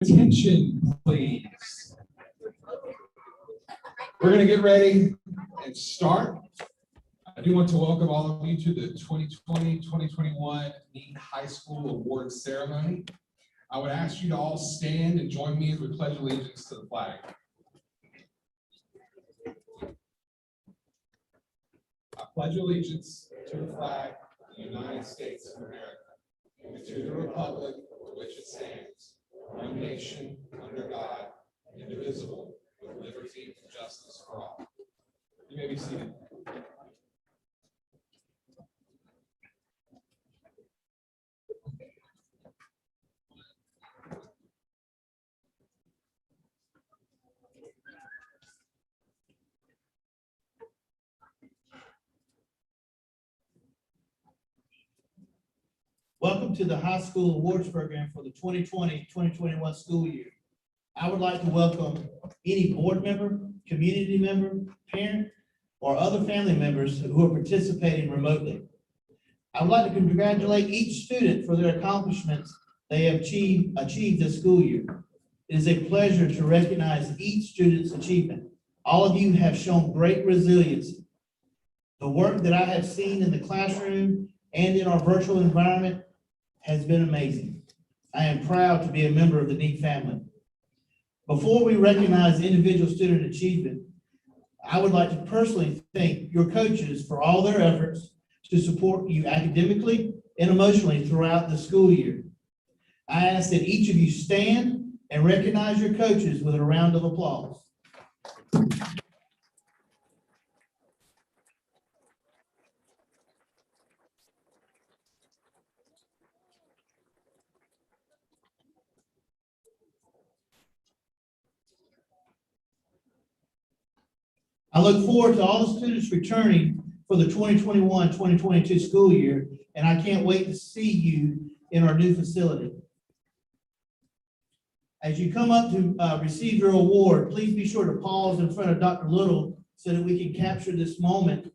Attention, please. We're going to get ready and start. I do want to welcome all of you to the 2020-2021 NEAT High School Awards Ceremony. I would ask you to all stand and join me as we pledge allegiance to the flag. I pledge allegiance to the flag of the United States of America and to the republic for which it stands, one nation, under God, indivisible, with liberty and justice for all. You may be seated. Welcome to the High School Awards Program for the 2020-2021 school year. I would like to welcome any board member, community member, parent, or other family members who are participating remotely. I would like to congratulate each student for their accomplishments they have achieved this school year. It is a pleasure to recognize each student's achievement. All of you have shown great resiliency. The work that I have seen in the classroom and in our virtual environment has been amazing. I am proud to be a member of the NEAT family. Before we recognize individual student achievement, I would like to personally thank your coaches for all their efforts to support you academically and emotionally throughout the school year. I ask that each of you stand and recognize your coaches with a round of applause. I look forward to all the students returning for the 2021-2022 school year, and I can't wait to see you in our new facility. As you come up to receive your award, please be sure to pause in front of Dr. Little so that we can capture this moment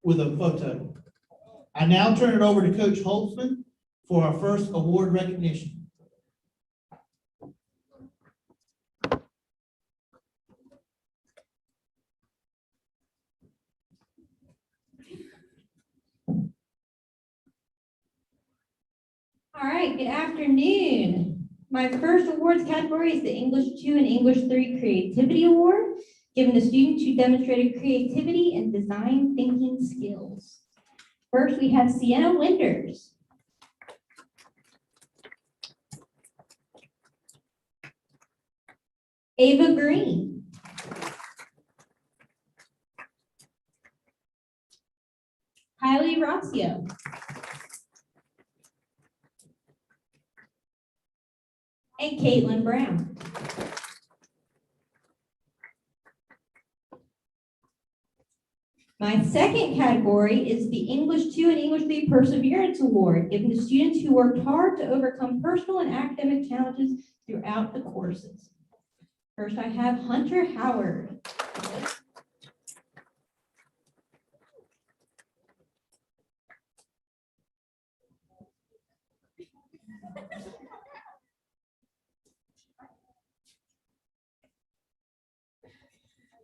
with a photo. I now turn it over to Coach Holtzman for our first award recognition. All right, good afternoon. My first awards category is the English 2 and English 3 Creativity Award, given to students who demonstrated creativity and design thinking skills. First, we have Sienna Winders. Ava Green. Kylie Rossio. And Caitlin Brown. My second category is the English 2 and English 3 Perseverance Award, given to students who worked hard to overcome personal and academic challenges throughout the courses. First, I have Hunter Howard.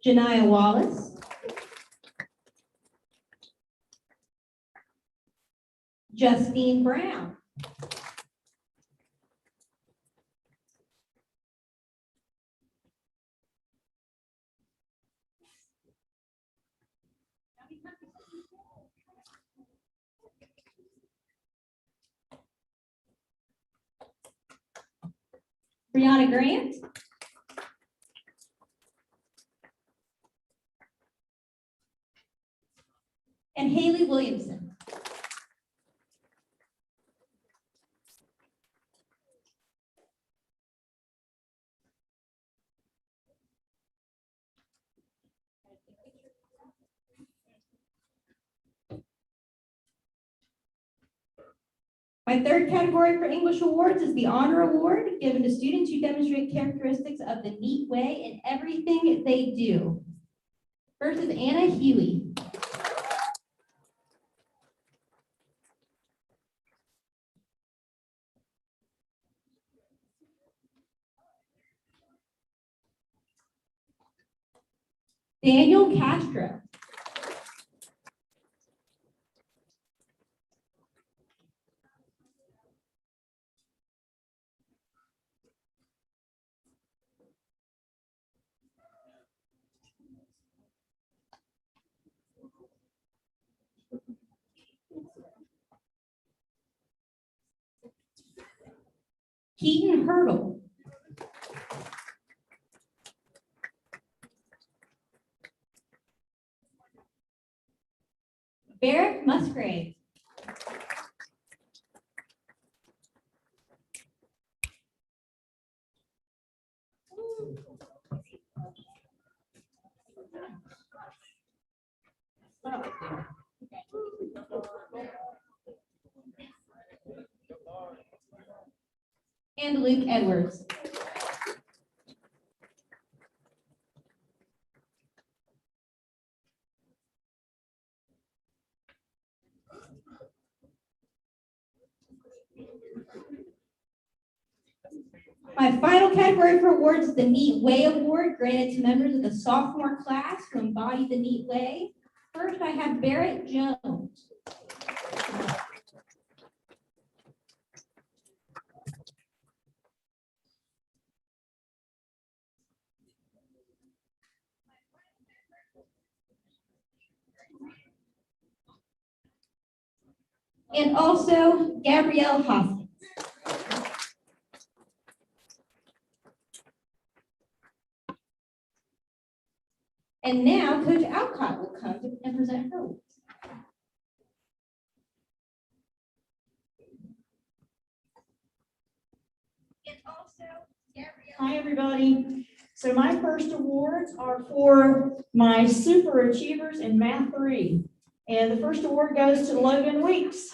Janiyah Wallace. Justine Brown. Brianna Grant. And Haley Williamson. My third category for English awards is the Honor Award, given to students who demonstrate characteristics of the NEAT way in everything they do. First is Anna Huey. Daniel Castro. Keaton Hurdle. Barrett Musgrave. And Luke Edwards. My final category for awards is the Neat Way Award, granted to members of the sophomore class who embody the Neat Way. First, I have Barrett Jones. And also Gabrielle Hoskins. And now Coach Alcott will come and present her awards. And also Gabrielle. Hi, everybody. So my first awards are for my super achievers in Math 3. And the first award goes to Logan Weeks.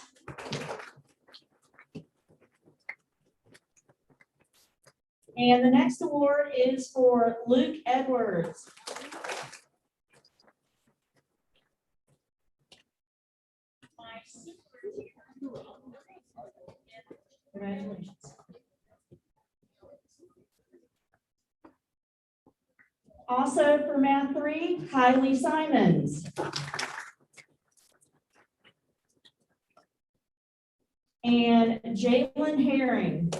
And the next award is for Luke Edwards. My super achiever. Congratulations. Also for Math 3, Kylie Simons. And Jalen Herring.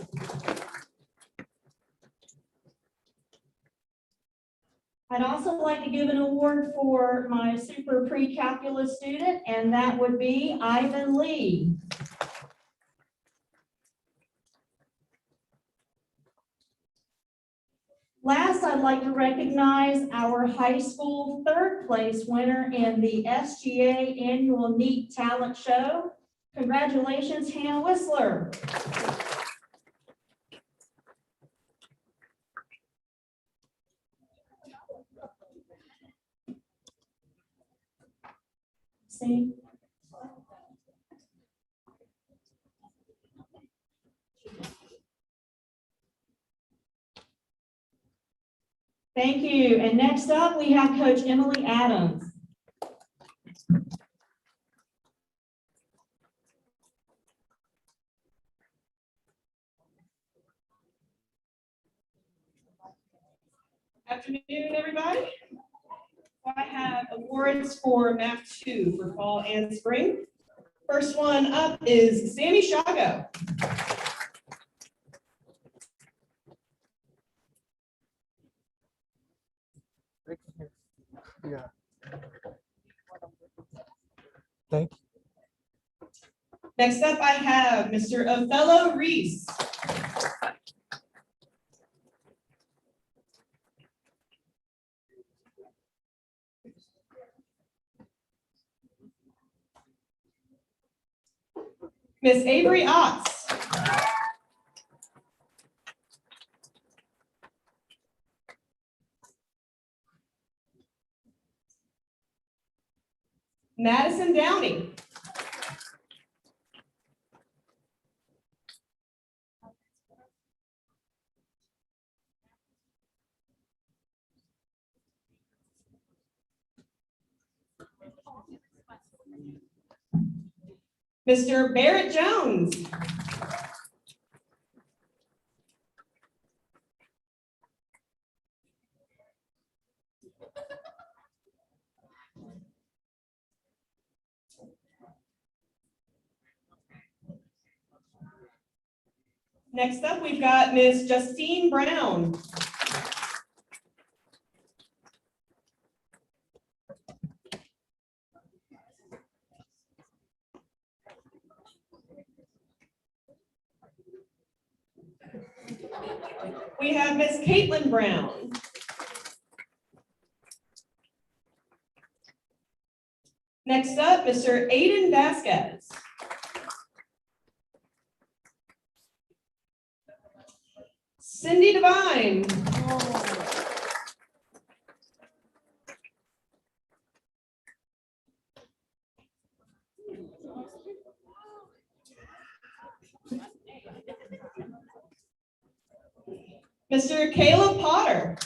I'd also like to give an award for my super pre-calculus student, and that would be Ivan Lee. Last, I'd like to recognize our high school third place winner in the SGA Annual NEAT Talent Show. Congratulations, Hannah Whistler. See? Thank you. And next up, we have Coach Emily Adams. Afternoon, everybody. I have awards for Math 2 for fall and spring. First one up is Sammy Shago. Yeah. Thank you. Next up, I have Mr. Othello Reese. Miss Avery Otts. Madison Downey. Mr. Barrett Jones. Next up, we've got Miss Justine Brown. We have Miss Caitlin Brown. Next up, Mr. Aiden Vasquez. Cindy Devine. Mr. Caleb Potter.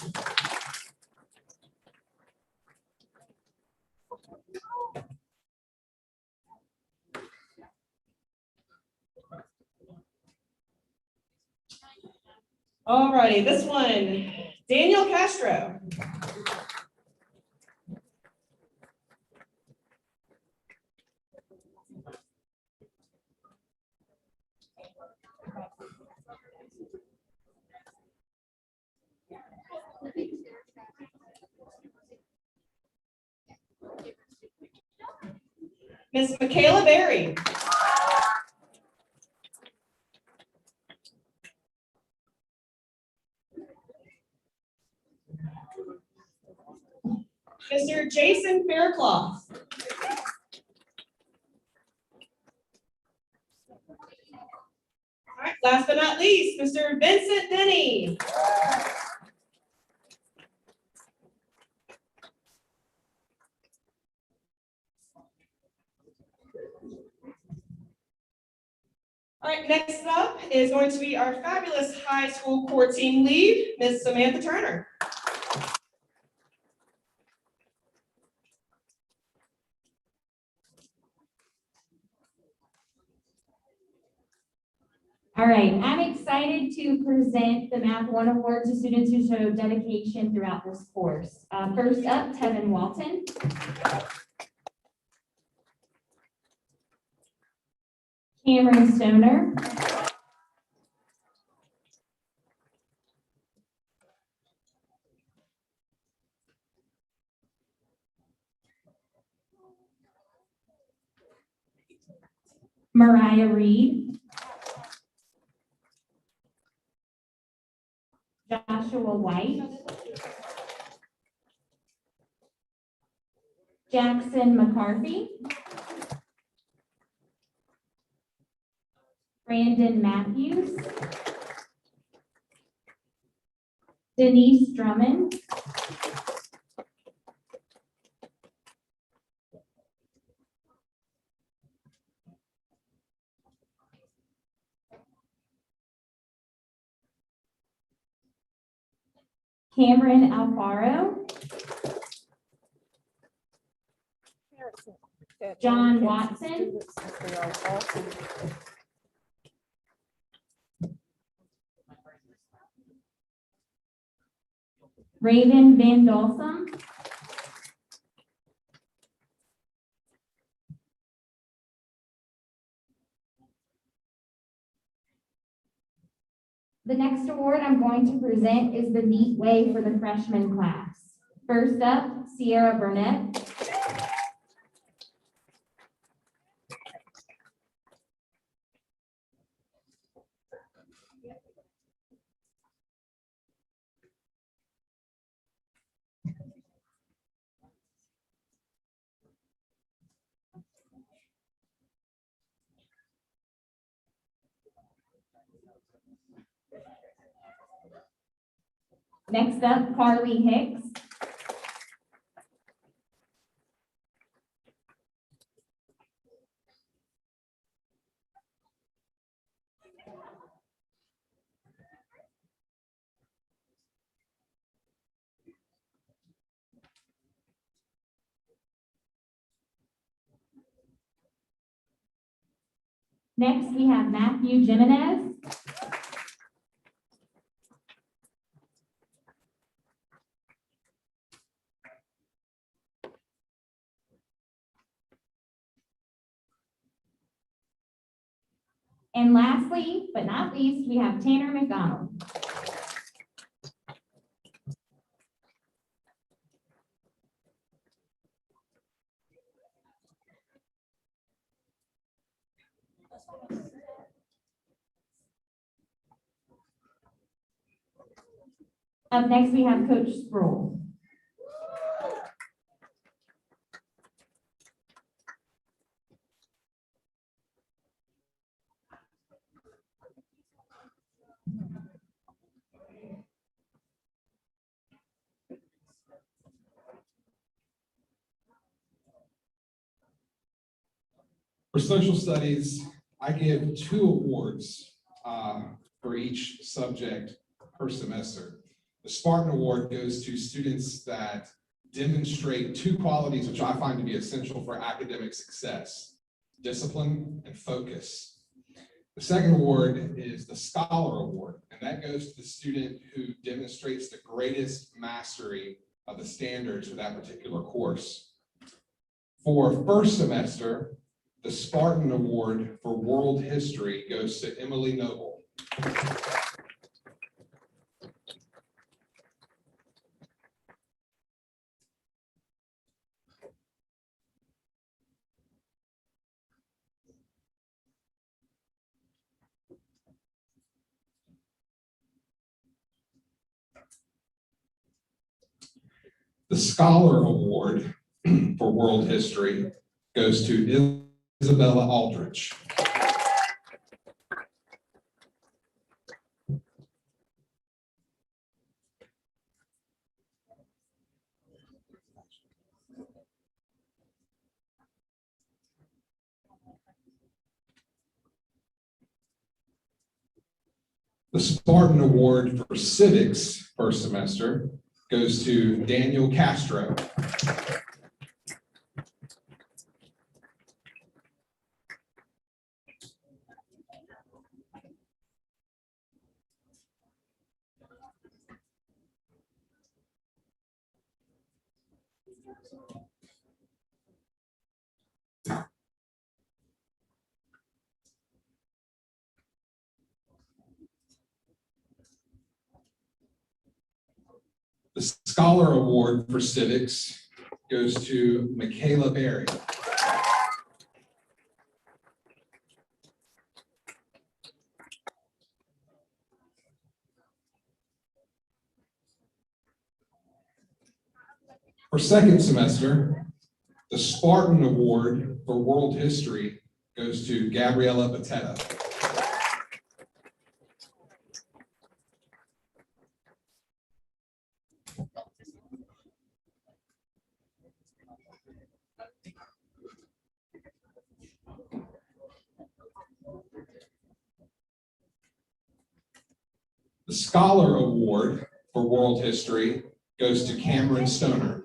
All righty, this one, Daniel Castro. Miss Michaela Berry. Mr. Jason Faircloth. All right, last but not least, Mr. Vincent Denny. All right, next up is going to be our fabulous high school core team lead, Miss Samantha Turner. All right, I'm excited to present the Math 1 Award to students who show dedication throughout this course. First up, Tevin Walton. Cameron Stoner. Mariah Reed. Joshua White. Jackson McCarthy. Brandon Matthews. Denise Drummond. Cameron Alfaro. John Watson. Raven Van Dalsum. The next award I'm going to present is the Neat Way for the freshman class. First up, Sierra Burnett. Next up, Carly Hicks. Next, we have Matthew Jimenez. And lastly, but not least, we have Tanner McDonald. Up next, we have Coach Sproul. For social studies, I give 2 awards for each subject per semester. The Spartan Award goes to students that demonstrate 2 qualities which I find to be essential for academic success: discipline and focus. The second award is the Scholar Award, and that goes to the student who demonstrates the greatest mastery of the standards for that particular course. For first semester, the Spartan Award for World History goes to Emily Noble. The Scholar Award for World History goes to Isabella Aldrich. The Spartan Award for Civics first semester goes to Daniel Castro. The Scholar Award for Civics goes to Michaela Berry. For second semester, the Spartan Award for World History goes to Gabriella Batetta. The Scholar Award for World History goes to Cameron Stoner.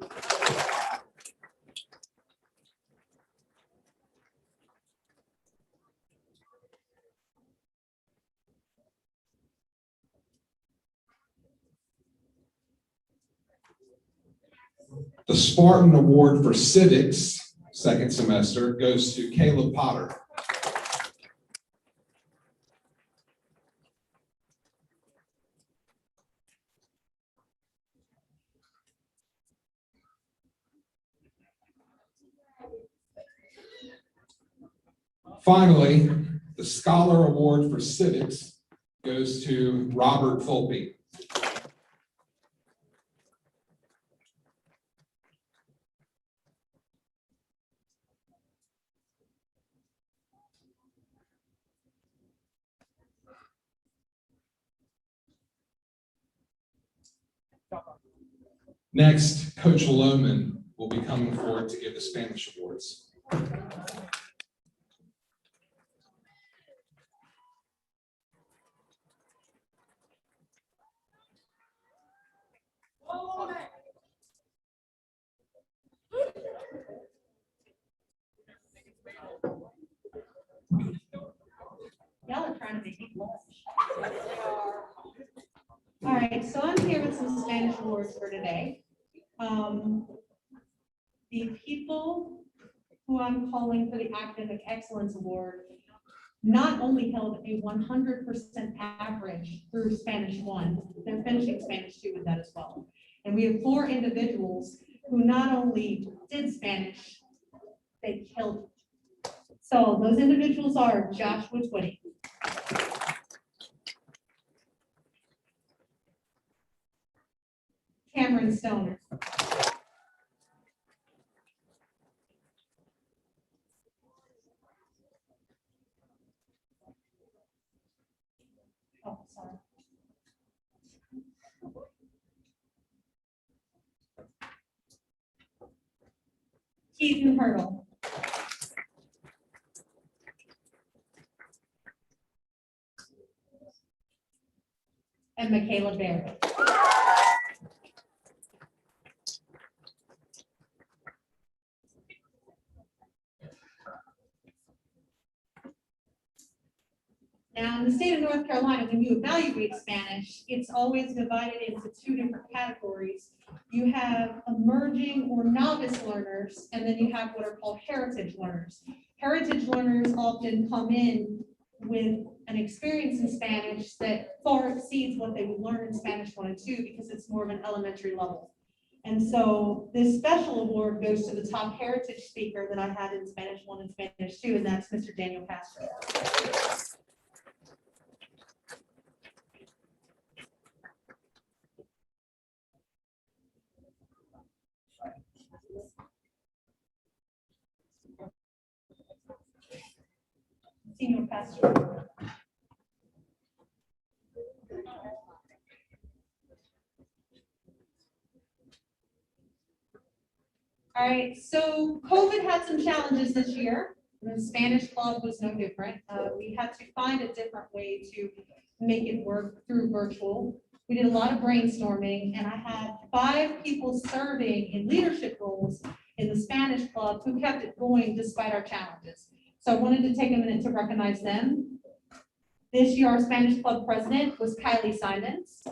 The Spartan Award for Civics, second semester, goes to Caleb Potter. Finally, the Scholar Award for Civics goes to Robert Volpe. Next, Coach Lohman will be coming forward to give the Spanish awards. Y'all are trying to make me blush. All right, so I'm here with some Spanish awards for today. The people who I'm calling for the Academic Excellence Award not only held a 100% average through Spanish 1, they're finishing Spanish 2 with that as well. And we have 4 individuals who not only did Spanish, they killed it. So those individuals are Joshua Twitty, Cameron Stoner, oh, sorry. Keaton Hurdle, and Michaela Barrett. Now, in the state of North Carolina, when you evaluate Spanish, it's always divided into 2 different categories. You have emerging or novice learners, and then you have what are called heritage learners. Heritage learners often come in with an experience in Spanish that far exceeds what they would learn in Spanish 1 and 2 because it's more of an elementary level. And so this special award goes to the top heritage speaker that I had in Spanish 1 and Spanish 2, and that's Mr. Daniel Castro. Senior Castro. All right, so COVID had some challenges this year. The Spanish Club was no different. We had to find a different way to make it work through virtual. We did a lot of brainstorming, and I had 5 people serving in leadership roles in the Spanish Club who kept it going despite our challenges. So I wanted to take a minute to recognize them. This year, our Spanish Club president was Kylie Simons.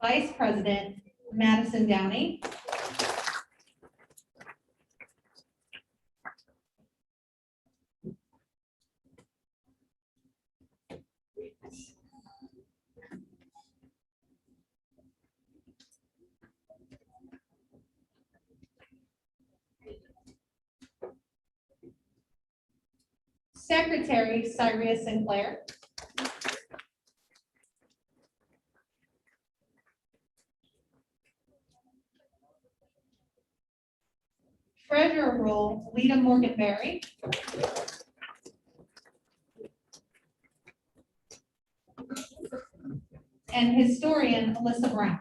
Vice President, Madison Downey. Secretary, Cyria Sinclair. Treasurer role, Lita Morgan-Berry. And historian, Alyssa Brown.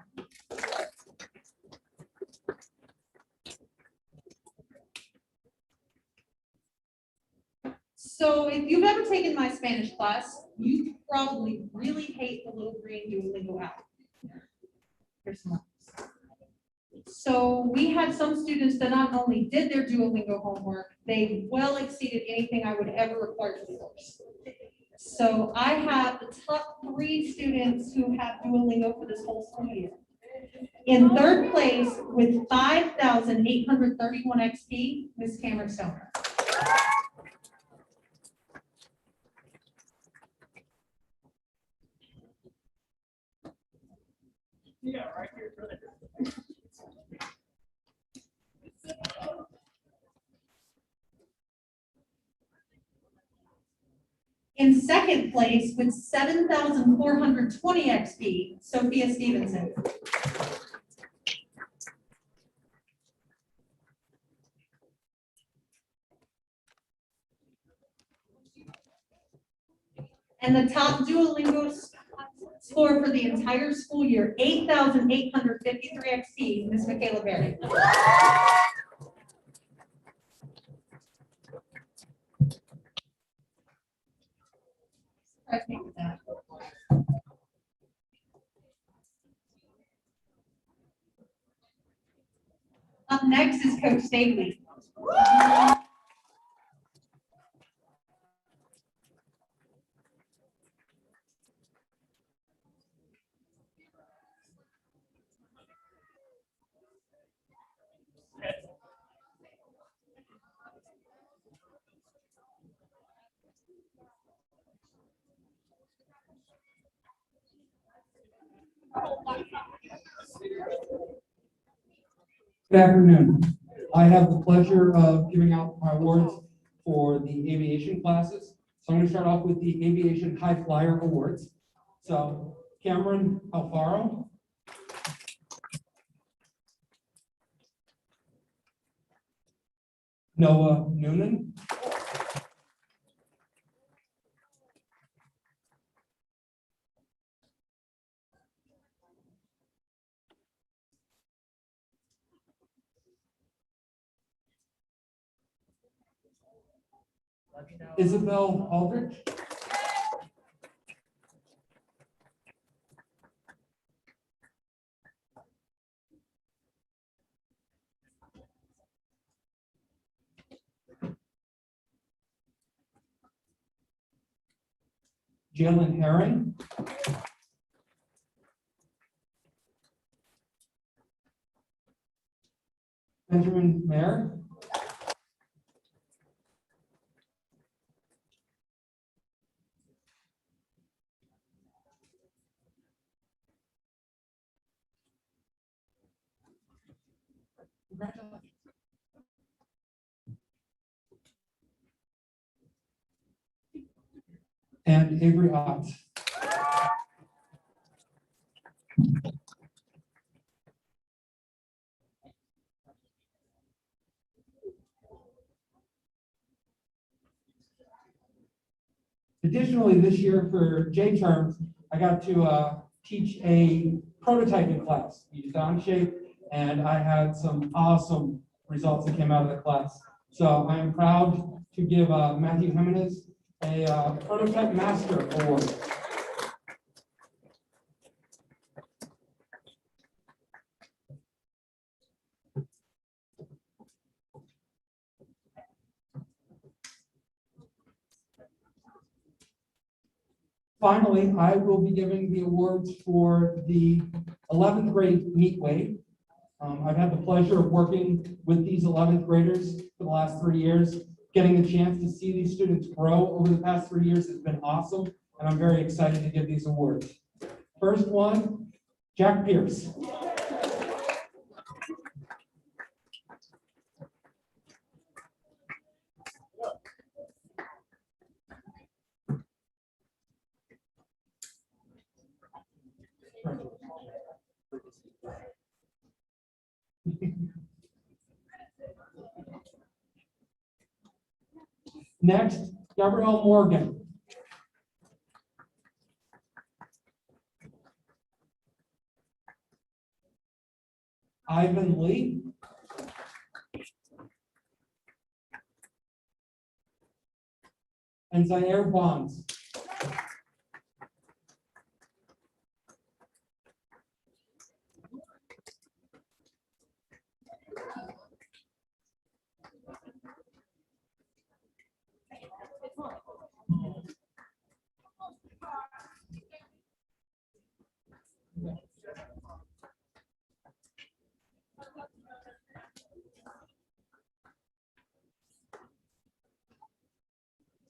So if you've ever taken my Spanish class, you probably really hate the little green Duolingo app. Here's some others. So we had some students that not only did their Duolingo homework, they well exceeded anything I would ever require for the course. So I have the top 3 students who have Duolingo for this whole school year. In 3rd place with 5,831 XP, Ms. Cameron Stoner. Yeah, right here. In 2nd place with 7,420 XP, Sophia Stevenson. And the top Duolingo score for the entire school year, 8,853 XP, Ms. Michaela Berry. Surprised me with that. Up next is Coach Staley. Good afternoon. I have the pleasure of giving out my awards for the aviation classes. So I'm going to start off with the Aviation High Flyer Awards. So Cameron Alfaro. Noah Noonan. Isabel Aldrich. Jalen Herring. Benjamin Mayer. And Avery Ott. Additionally, this year for J-terms, I got to teach a prototyping class, used Onshape, and I had some awesome results that came out of the class. So I am proud to give Matthew Jimenez a Prototype Master Award. Finally, I will be giving the awards for the 11th grade meet wave. I've had the pleasure of working with these 11th graders for the last 3 years. Getting the chance to see these students grow over the past 3 years has been awesome, and I'm very excited to give these awards. First one, Jack Pierce. Next, Gabrielle Morgan. Ivan Lee. And Zaire Bonds.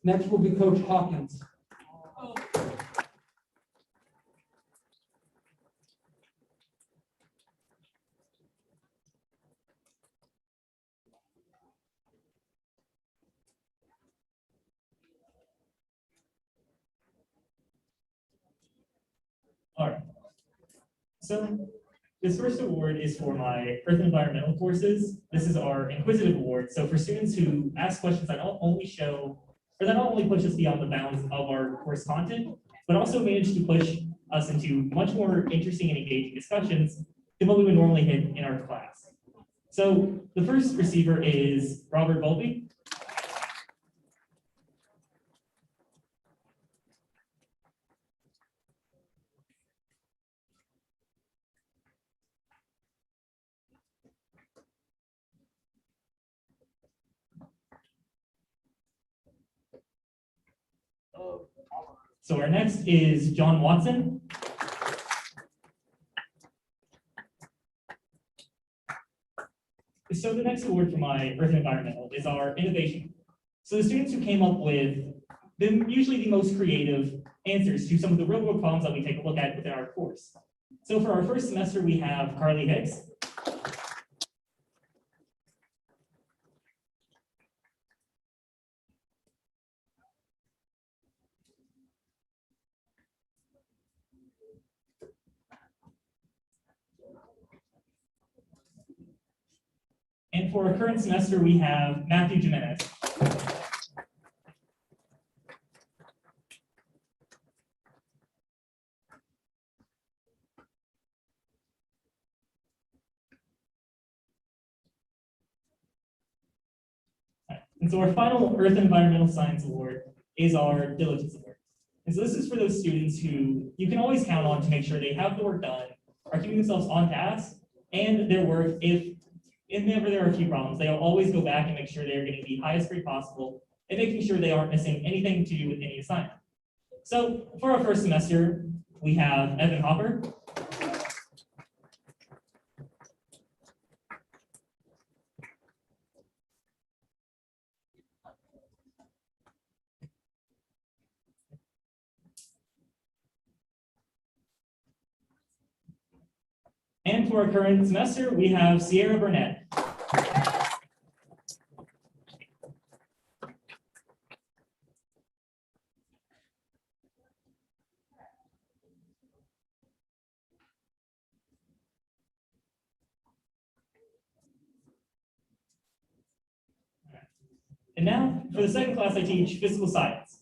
Next will be Coach Hawkins. All right. So this first award is for my Earth and Environmental courses. This is our Inquisitive Award. So for students who ask questions that not only push us beyond the bounds of our course content, but also manage to push us into much more interesting and engaging discussions than what we would normally hit in our class. So the first receiver is Robert Volpe. So our next is John Watson. So the next award for my Earth and Environmental is our innovation. So the students who came up with usually the most creative answers to some of the real world problems that we take a look at within our course. So for our first semester, we have Carly Hicks. And for our current semester, we have Matthew Jimenez. And so our final Earth and Environmental Science Award is our Diligence Award. And so this is for those students who you can always count on to make sure they have the work done, are keeping themselves on task, and their work, if ever there are a few problems, they'll always go back and make sure they're getting the highest grade possible and making sure they aren't missing anything to do with any assignment. So for our first semester, we have Evan Hopper. And for our current semester, we have Sierra Burnett. And now for the second class I teach, physical science.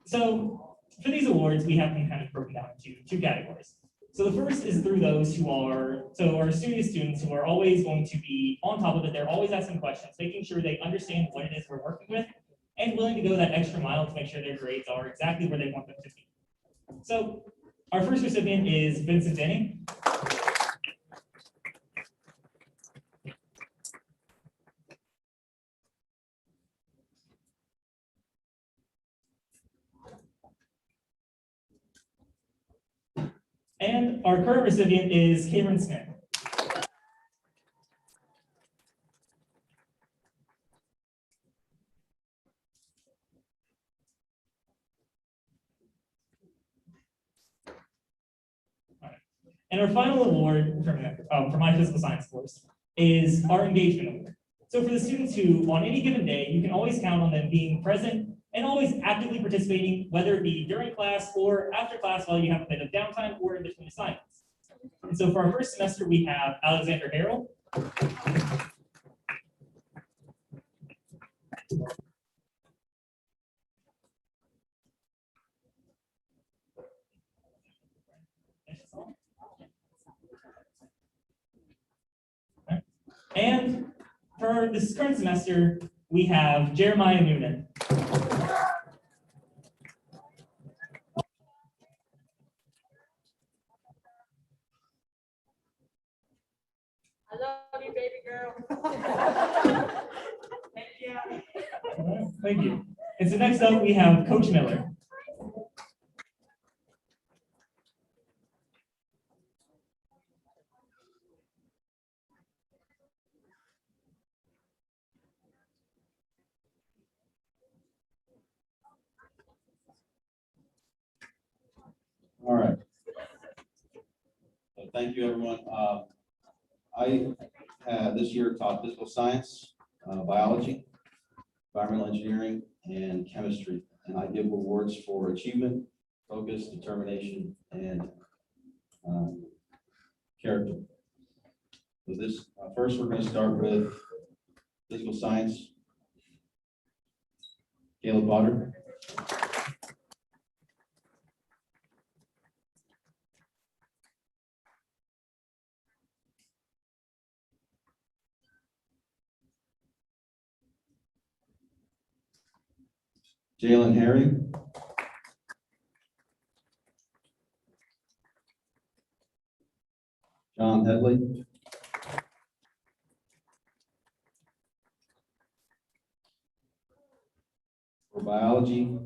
So for these awards, we have them kind of broken down into two categories. So the first is through those who are, our studious students who are always going to be on top of it. They're always asking questions, making sure they understand what it is we're working with, and willing to go that extra mile to make sure their grades are exactly where they want them to be. So our first recipient is Vincent Denny. And our current recipient is Cameron Smith. And our final award for my physical science course is our engagement award. So for the students who, on any given day, you can always count on them being present and always actively participating, whether it be during class or after class while you have a bit of downtime or in between assignments. And so for our first semester, we have Alexander Harrell. And for this current semester, we have Jeremiah Noonan. I love you, baby girl. Thank you. Thank you. And so next up, we have Coach Miller. All right. So thank you, everyone. I this year taught physical science, biology, environmental engineering, and chemistry. And I give awards for achievement, focus, determination, and character. So this first, we're going to start with physical science. Caleb Potter. Jalen Herring. John Headley. For biology,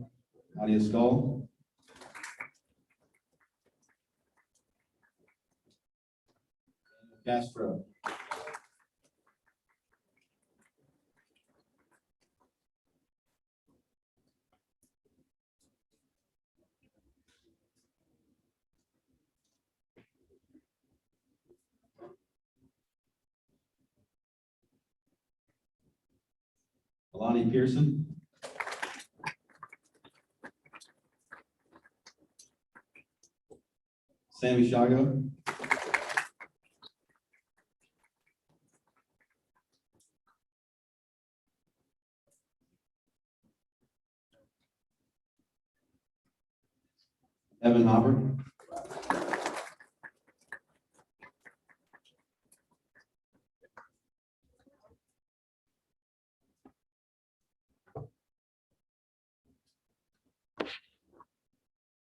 Nadia Skull. Castro. Alani Pearson. Sammy Shago. Evan Hopper.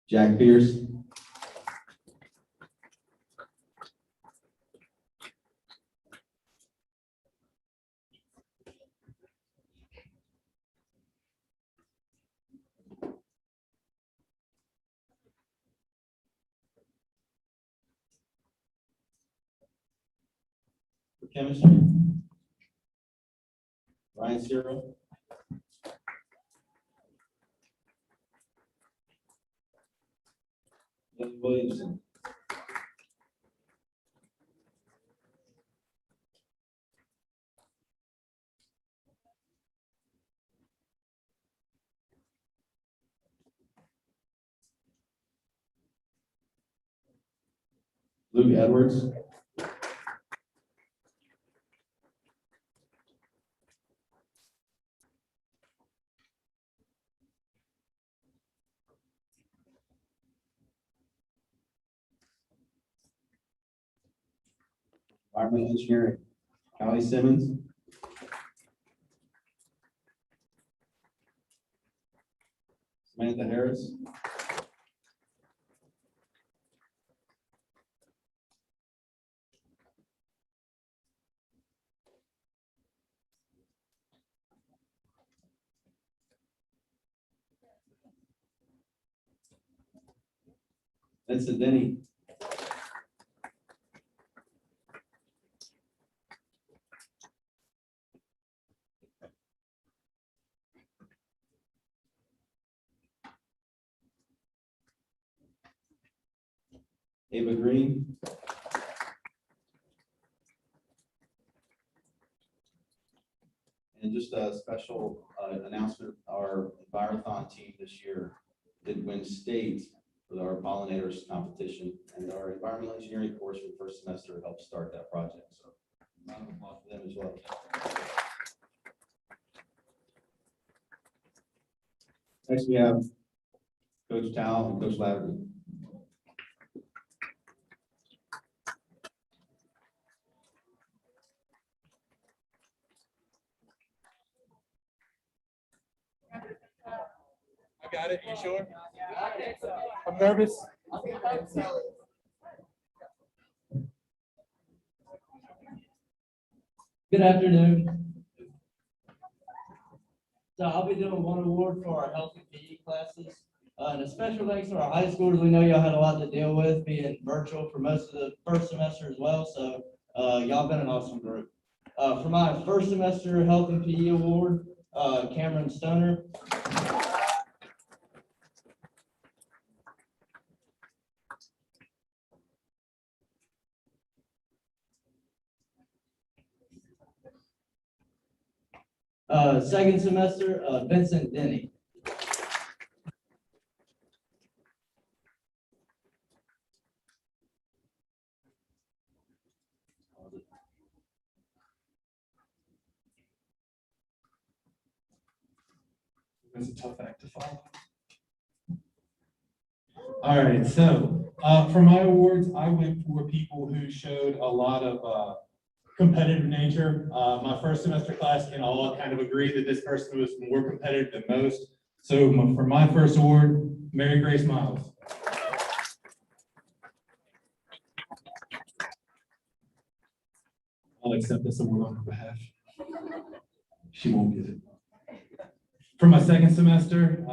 Jack Pierce. For chemistry, Ryan Cyril. Lynn Williamson. Luke Edwards. Environmental engineering, Callie Simmons. Samantha Harris. Vincent Denny. Ava Green. And just a special announcement, our Envirothon team this year did win state with our pollinators competition, and our environmental engineering course for the first semester helped start that project. So round of applause for them as well. Next, we have Coach Tal and Coach Latterman. I got it. You sure? I'm nervous. Good afternoon. So I'll be doing one award for our health and PE classes. And a special thanks to our high schoolers. We know y'all had a lot to deal with being virtual for most of the first semester as well. So y'all been an awesome group. For my first semester health and PE award, Cameron Stoner. Second semester, Vincent Denny. It's a tough act to follow. All right, so for my awards, I went for people who showed a lot of competitive nature. My first semester class can all kind of agree that this person was more competitive than most. So for my first award, Mary Grace Miles. I'll accept this award on her behalf. She won't get it. For my second semester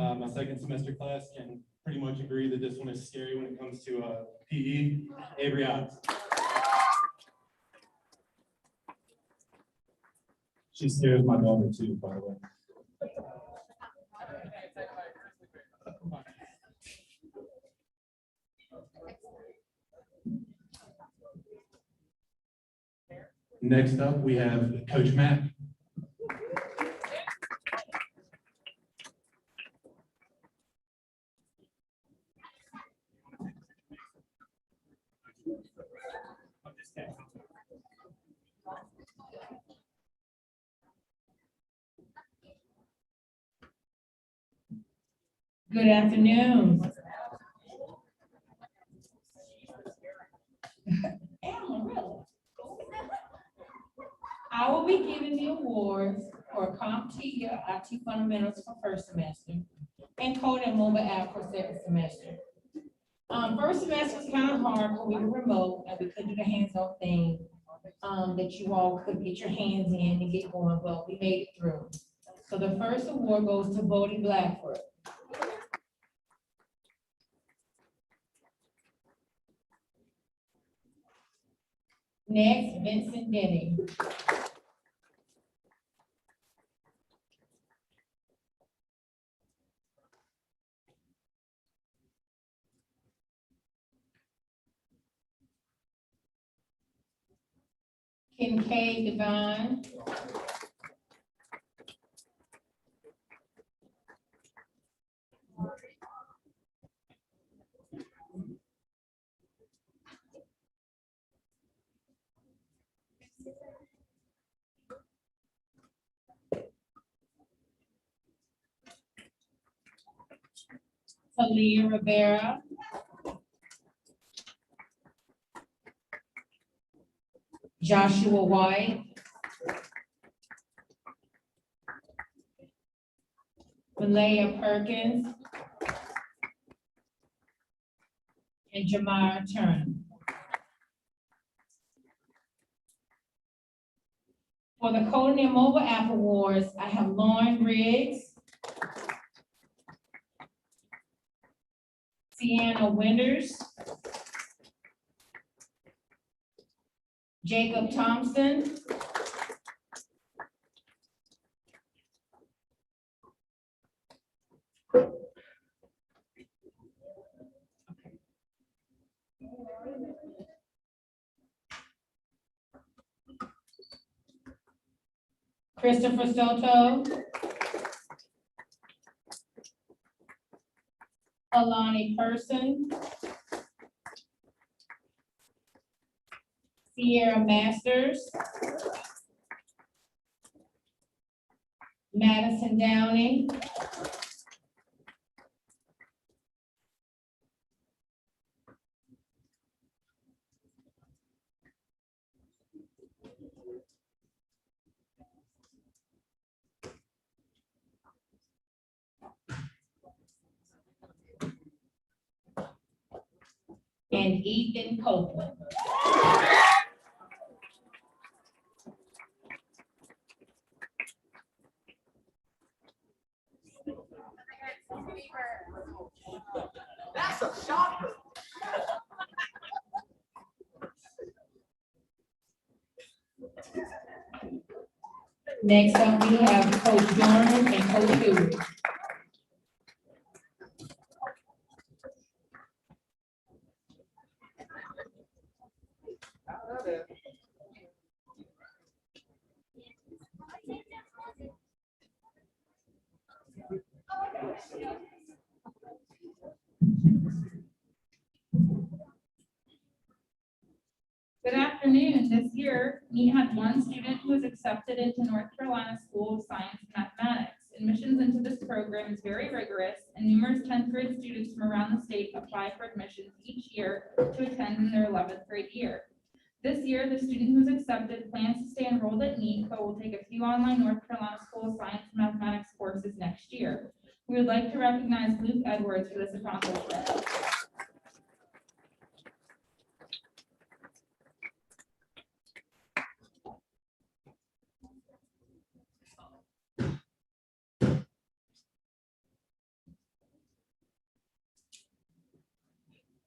class can pretty much agree that this one is scary when it comes to PE. Avery Otts. She scares my daughter too, by the way. Next up, we have Coach Matt. Good afternoon. I will be giving the awards for CompTIA IT Fundamentals for first semester and Code and Mobile App for second semester. First semester was kind of hard because we were remote and we couldn't do the hands-on thing that you all could get your hands in and get going, but we made it through. So the first award goes to Bodie Blackford. Next, Vincent Denny. Kincaid Devine. Talia Rivera. Joshua White. Malaya Perkins. And Jamar Turner. For the Coding and Mobile App Awards, I have Lauren Riggs, Sienna Winters, Jacob Thompson, Christopher Soto, Alani Person, Sierra Masters, Madison Downing, and Ethan Copeland. That's a shocker. Next up, we have Coach Dorman and Coach Dewey. Good afternoon. This year, NEAT had one student who was accepted into North Carolina School of Science and Mathematics. Admissions into this program is very rigorous, and numerous 10th grade students from around the state apply for admissions each year to attend in their 11th grade year. This year, the student who is accepted plans to stay enrolled at NEAT, but will take a few online North Carolina School of Science and Mathematics courses next year. We would like to recognize Luke Edwards for this accomplishment.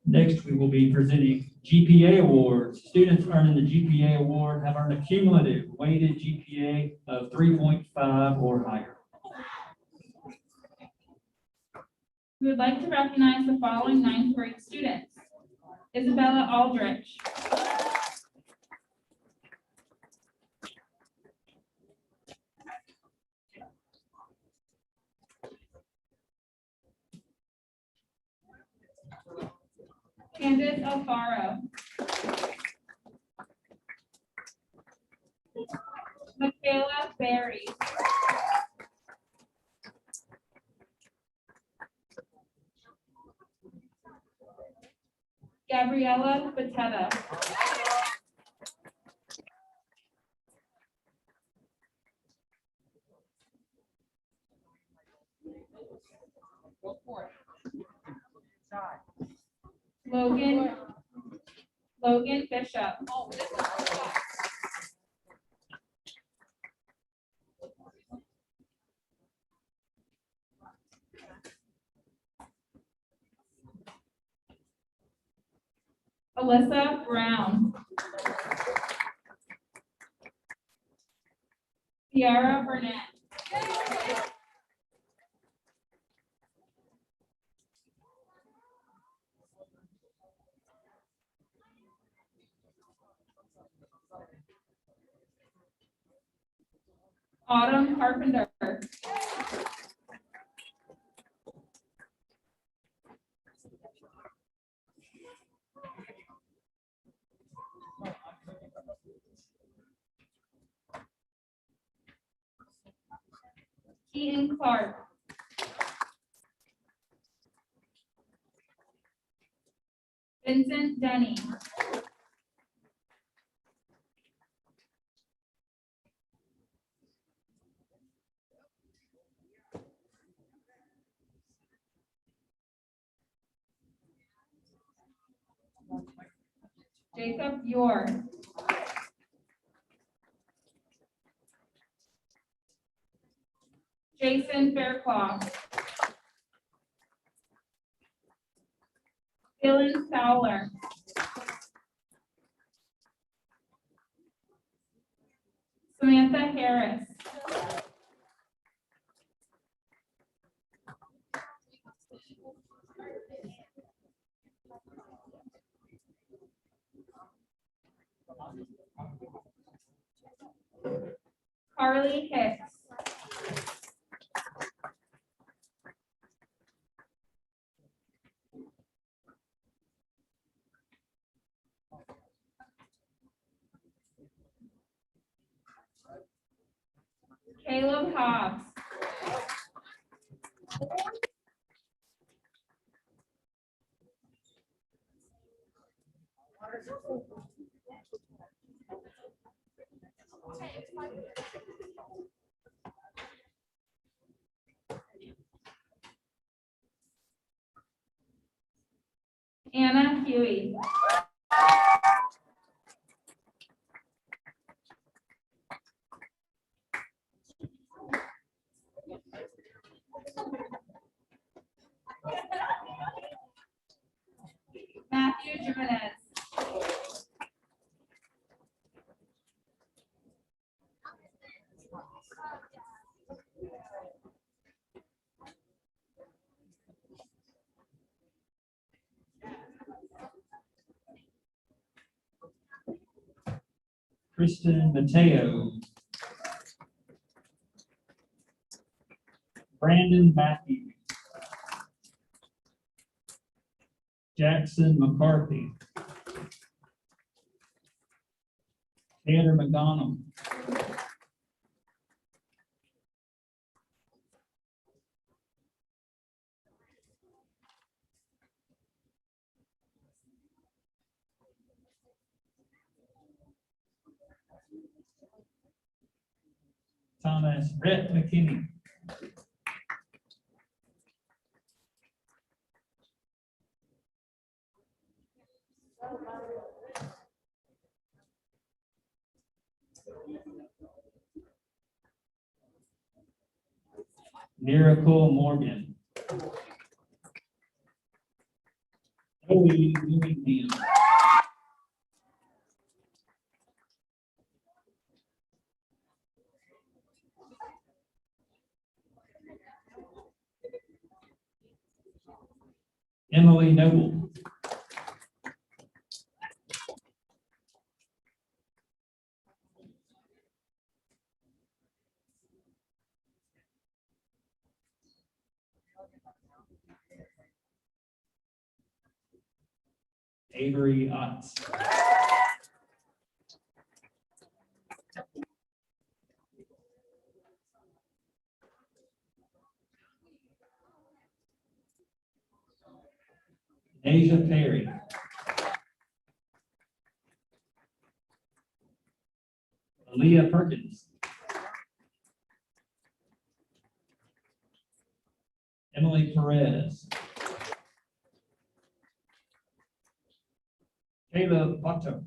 Next, we will be presenting GPA awards. Students earning the GPA award have earned a cumulative weighted GPA of 3.5 or higher. We would like to recognize the following 9th grade students. Isabella Aldrich. Candace Alfaro. Kayla Berry. Gabriella Patetta. Go for it. Logan Bishop. Oh, this is- Alyssa Brown. Ciara Burnett. Autumn Carpenter. Keaton Clark. Vincent Denny. Jacob York. Jason Fairclough. Dylan Fowler. Samantha Harris. Carly Hicks. Caleb Hobbs. Anna Huey. Matthew Jimenez. Kristen Mateo. Brandon Matthews. Jackson McCarthy. Tanner McDonald. Thomas Rhett McKinney. Miracle Morgan. Joey Willingham. Emily Noble. Avery Otts. Asia Perry. Aaliyah Perkins. Emily Perez. Caleb Otto.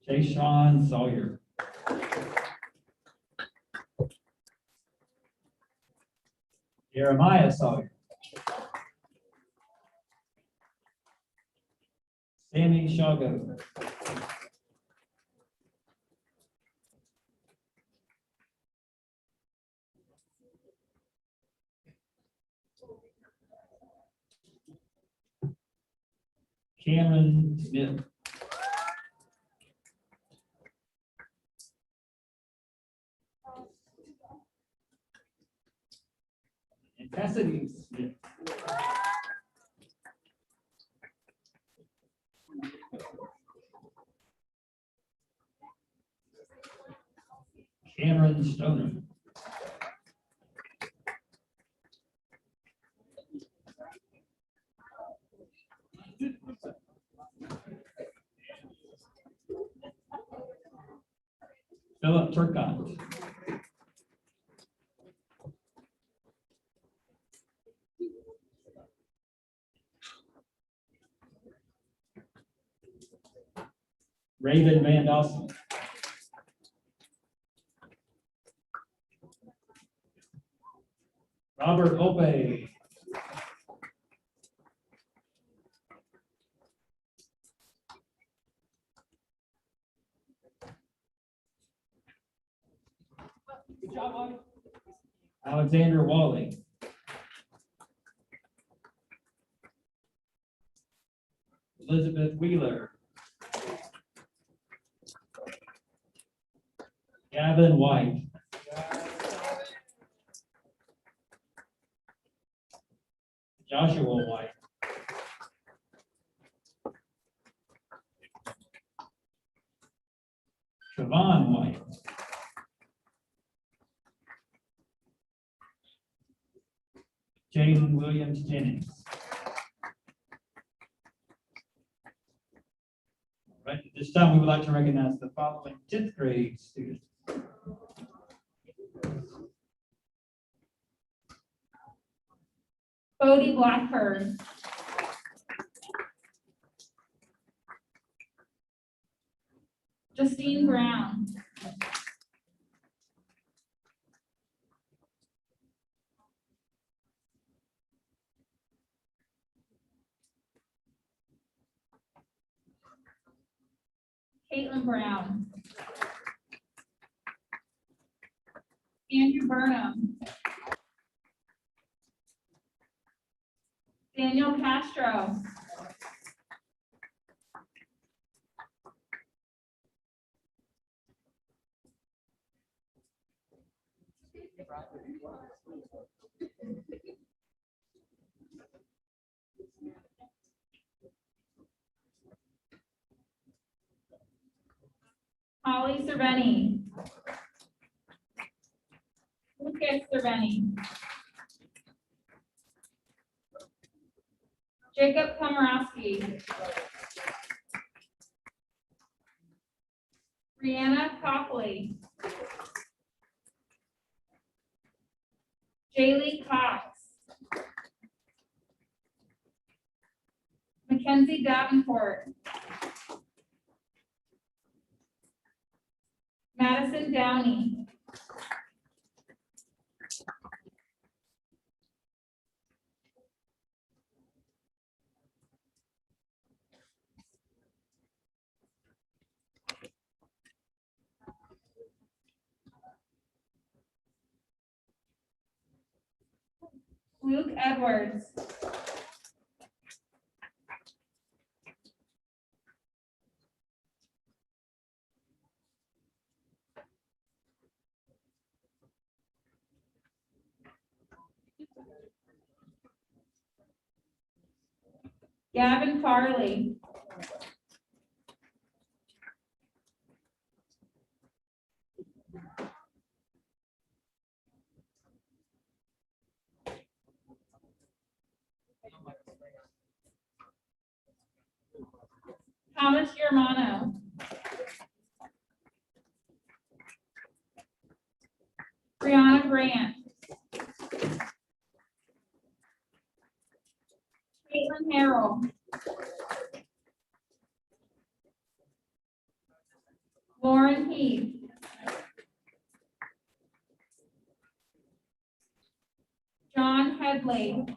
Jayshawn Sawyer. Jeremiah Sawyer. Sammy Shago. Cameron Smith. And Cassidy Smith. Cameron Stoner. Philip Turcott. Raven Van Dawson. Robert Opey. Good job, Bobby. Alexander Wally. Elizabeth Wheeler. Gavin White. Joshua White. Siobhan White. Jaden Williams Jennings. All right, at this time, we would like to recognize the following 10th grade students. Bodie Blackburn. Justine Brown. Caitlin Brown. Andrew Burnham. Daniel Castro. Holly Cerveni. Lucas Cerveni. Jacob Komorowski. Brianna Copley. Jaylee Cox. Mackenzie Davenport. Madison Downey. Luke Edwards. Gavin Farley. Thomas Germano. Brianna Grant. Caitlin Harrell. Lauren Heath. John Headley.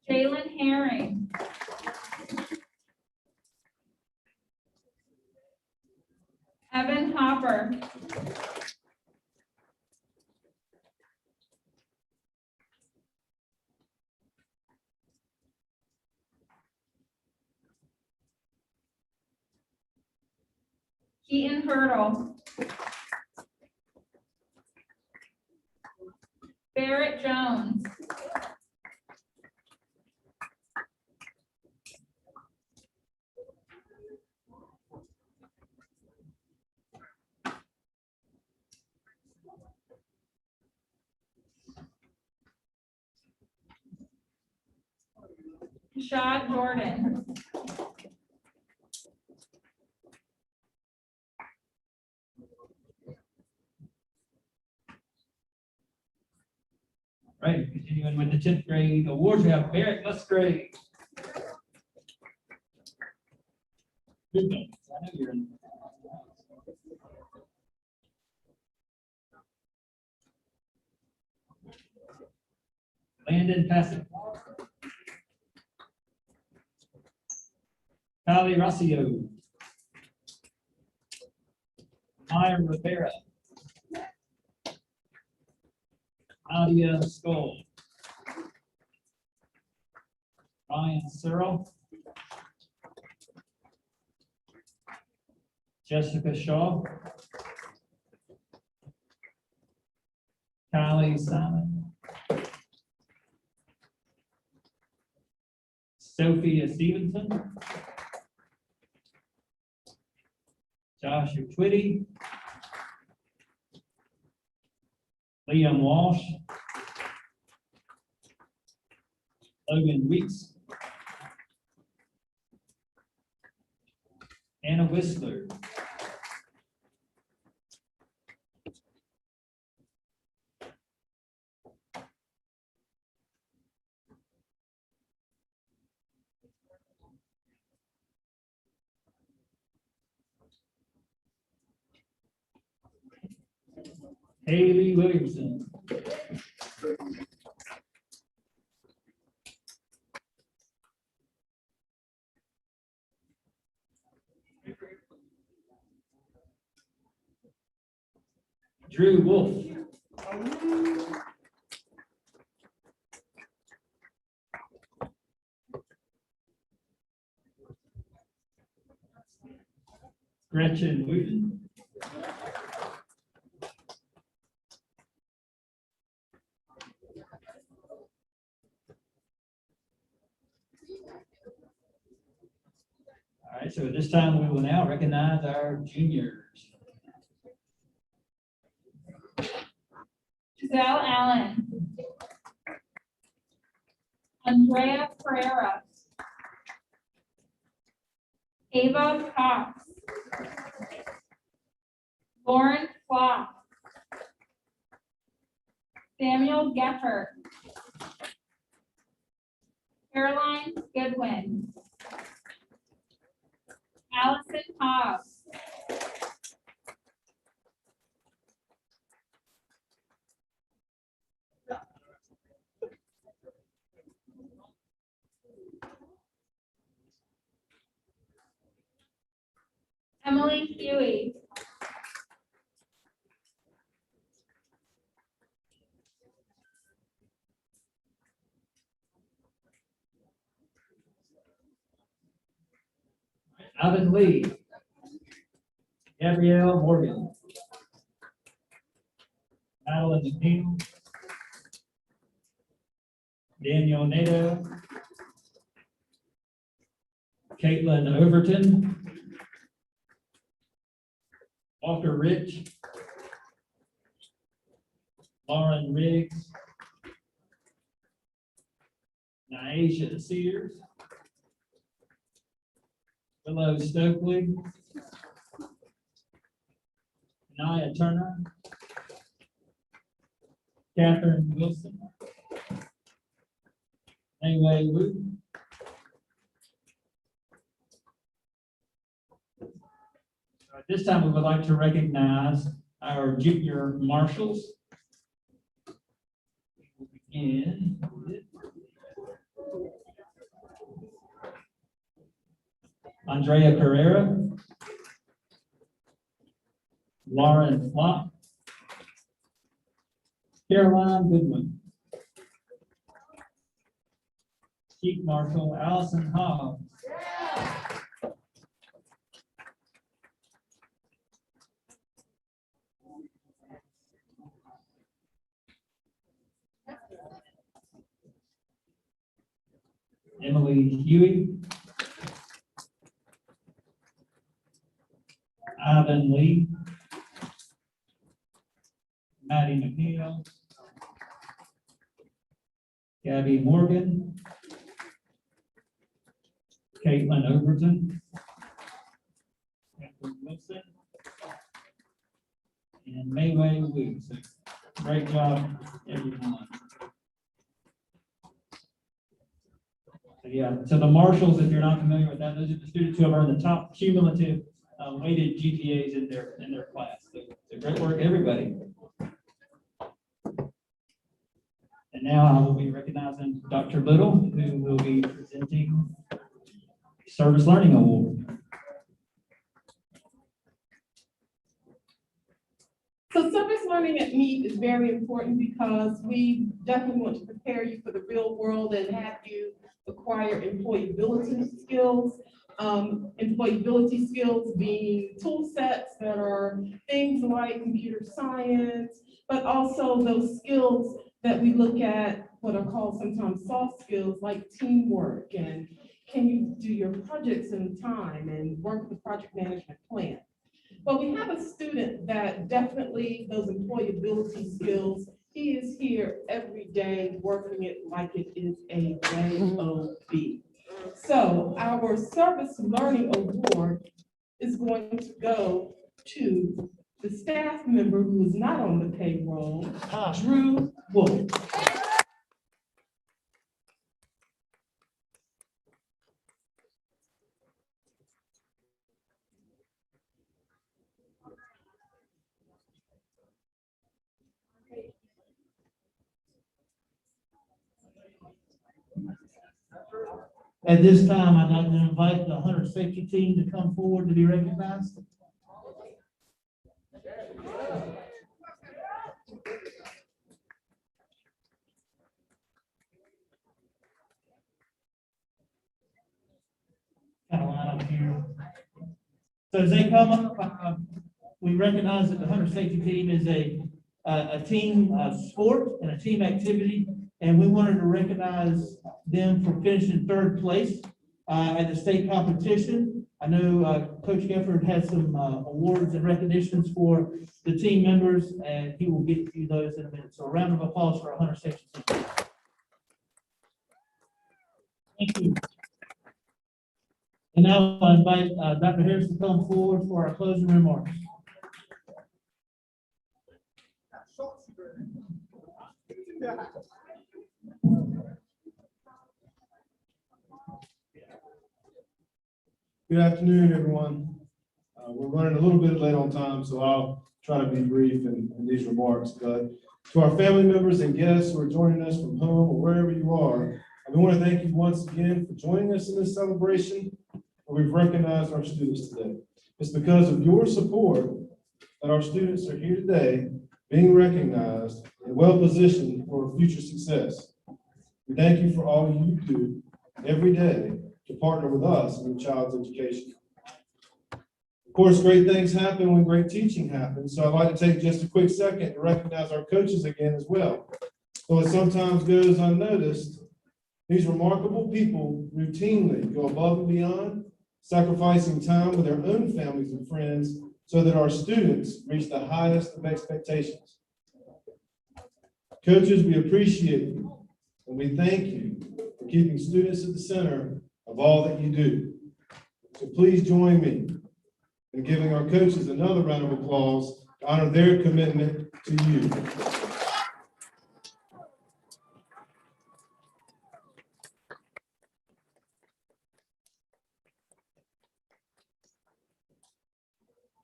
Jalen Herring. Evan Hopper. Keaton Hurdle. Barrett Jones. Shad Jordan. Right, continuing with the 10th grade awards, we have Barrett Musgrave. Good one. I know you're in. Landon Passett. Kylie Rossio. Maya Rivera. Nadia Skull. Ryan Searle. Jessica Shaw. Kylie Simon. Sophia Stevenson. Joshua Twitty. Liam Walsh. Logan Weeks. Anna Whistler. Haley Williamson. Drew Wolf. Gretchen Wooten. All right, so at this time, we will now recognize our juniors. Giselle Allen. Andrea Pereira. Ava Cox. Lauren Flock. Samuel Geffert. Caroline Goodwin. Allison Hobbs. Emily Huey. Alvin Lee. Gabrielle Morgan. Madeline McNeil. Daniel Nato. Caitlin Overton. Walker Rich. Lauren Riggs. Naisha Sears. Willow Stokely, Naya Turner, Catherine Wilson, Wei Wu, at this time, we would like to recognize our junior marshals. We'll begin with Andrea Pereira, Lauren Flock, Caroline Goodwin, Chief Marshal Allison Hobbs, Emily Huey, Ivan Lee, Maddie McNeil, Gabby Morgan, Caitlin Overton, Catherine Wilson, and Wei Wu. So great job, everyone. So yeah, so the marshals, if you're not familiar with that, those are the students who have earned the top cumulative weighted GPAs in their class. So great work, everybody. And now I will be recognizing Dr. Little, who will be presenting Service Learning Award. So service learning at Meet is very important because we definitely want to prepare you for the real world and have you acquire employability skills. Employability skills being tool sets that are things like computer science, but also those skills that we look at, what are called sometimes soft skills like teamwork and can you do your projects in time and work with the project management plan. But we have a student that definitely those employability skills, he is here every day working it like it is a job. So our Service Learning Award is going to go to the staff member who is not on the payroll, Drew Wolf. At this time, I'd like to invite the Hunter Safety Team to come forward to be recognized. Kind of line up here. So as they come up, we recognize that the Hunter Safety Team is a team sport and a team activity. And we wanted to recognize them for finishing third place at the state competition. I know Coach Gifford had some awards and recognitions for the team members, and he will get you those in a minute. So a round of applause for our Hunter Safety Team. Thank you. And now I invite Dr. Harris to come forward for our closing remarks. Good afternoon, everyone. We're running a little bit late on time, so I'll try to be brief in these remarks. But to our family members and guests who are joining us from home or wherever you are, we want to thank you once again for joining us in this celebration where we've recognized our students today. It's because of your support that our students are here today, being recognized and well-positioned for future success. We thank you for all you do every day to partner with us in your child's education. Of course, great things happen when great teaching happens, so I'd like to take just a quick second to recognize our coaches again as well. Though it sometimes goes unnoticed, these remarkable people routinely go above and beyond, sacrificing time with their own families and friends so that our students reach the highest of expectations. Coaches, we appreciate you, and we thank you for keeping students at the center of all that you do. So please join me in giving our coaches another round of applause to honor their commitment to you.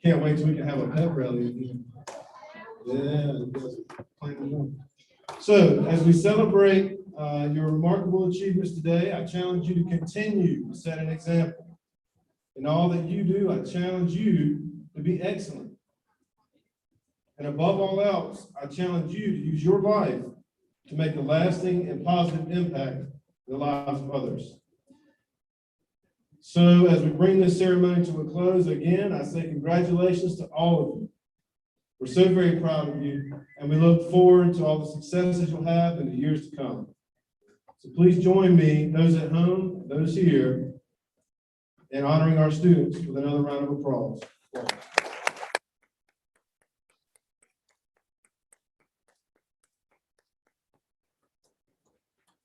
Can't wait till we can have a pep rally again. Yeah. you guys are playing along. So as we celebrate your remarkable achievements today, I challenge you to continue to set an example. In all that you do, I challenge you to be excellent. And above all else, I challenge you to use your life to make a lasting and positive impact in the lives of others. So as we bring this ceremony to a close, again, I say congratulations to all of you. We're so very proud of you, and we look forward to all the successes you'll have in the years to come. So please join me, those at home, those here, in honoring our students with another round of applause.